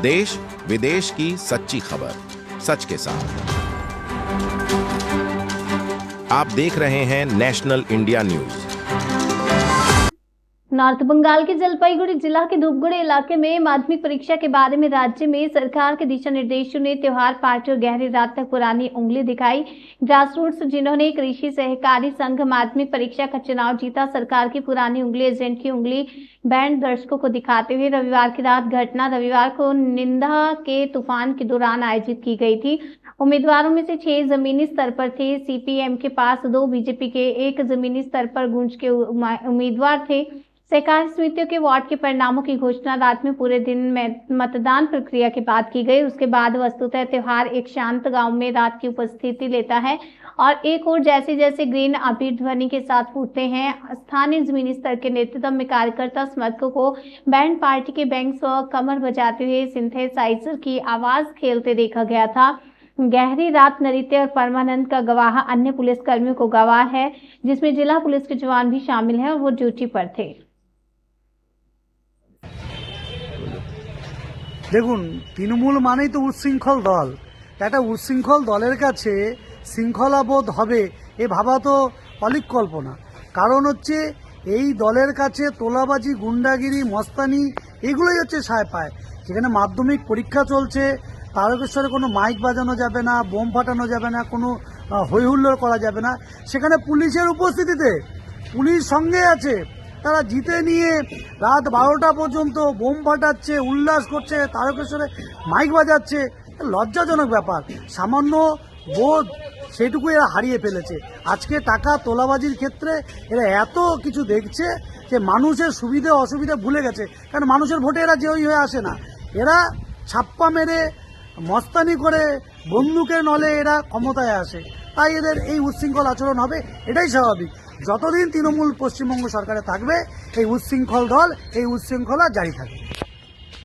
देश विदेश की सच्ची खबर सच के साथ। आप देख रहे हैं national India news. North Bengal के जलपाईगुड़ी जिला के धूपगढ़ इलाके में माध्यमिक परीक्षा के बारे में राज्य में सरकार के दिशा निर्देशों ने त्योहार पार्टी और गहरी रात तक पुरानी उंगली दिखाई। ग्रासरूट्स जिन्होंने कृषि सहकारी संघ माध्यमिक परीक्षा का चुनाव जीता, सरकार की पुरानी उंगली, एजेंट की उंगली बैंड दर्शकों को दिखाते हुए रविवार की रात घटना रविवार को निंदा के तूफान के दौरान आयोजित की गई थी। उम्मीदवारों में से 6 जमीनी स्तर पर थे। सीपीएम के पास 2, बीजेपी के 1 जमीनी स्तर पर गूंज के उम्मीदवार थे। सहकारी समितियों के वार्ड के परिणामों की घोषणा रात में पूरे दिन में मतदान प्रक्रिया के बाद की गई। उसके बाद वस्तुतः त्योहार एक शांत गांव में रात की उपस्थिति लेता है और एक और जैसे जैसे ग्रीन अबीर ध्वनि के साथ फूटते हैं। स्थानीय जमीनी स्तर के नेतृत्व में कार्यकर्ता समर्थकों को बैंड पार्टी के बैंक्स व कमर बजाते हुए सिंथेसाइजर की आवाज खेलते देखा गया था। गहरी रात नृत्य और परमानंद का गवाह अन्य पुलिस कर्मियों को गवाह है, जिसमें जिला पुलिस के जवान भी शामिल हैं और वो ड्यूटी पर थे। দেখুন, তৃণমূল মানেই তো উচ্ছৃঙ্খল দল। একটা উচ্ছৃঙ্খল দলের কাছে শৃঙ্খলাবোধ হবে এ ভাবা তো অলীক কল্পনা। কারণ হচ্ছে এই দলের কাছে তোলাবাজি, গুন্ডাগিরি, মস্তানি এগুলোই হচ্ছে সায় পায়। যেখানে মাধ্যমিক পরীক্ষা চলছে, তারকেশ্বরে কোনো মাইক বাজানো যাবে না, বোম ফাটানো যাবে না, কোনো হইহুল্লোড় করা যাবে না। সেখানে পুলিশের উপস্থিতিতে পুলিশ সঙ্গে আছে, তারা জিতে নিয়ে রাত 12টা পর্যন্ত বোম ফাটাচ্ছে, উল্লাস করছে, তারকেশ্বরে মাইক বাজাচ্ছে। লজ্জাজনক ব্যাপার। সামান্য বোধ সেটুকু এরা হারিয়ে ফেলেছে। আজকে টাকা তোলাবাজির ক্ষেত্রে এরা এত কিছু দেখছে যে মানুষের সুবিধা অসুবিধা ভুলে গেছে। কারণ মানুষের ভোটে এরা জয়ী হয়ে আসে না। এরা ছাপ্পা মেরে মস্তানি করে বন্দুকের নলে এরা ক্ষমতায় আসে। তাই এদের এই উচ্ছৃঙ্খল আচরণ হবে, এটাই স্বাভাবিক। যতদিন তৃণমূল পশ্চিমবঙ্গ সরকারে থাকবে এই উচ্ছৃঙ্খল দল, এই উচ্ছৃঙ্খলা জারি থাকবে।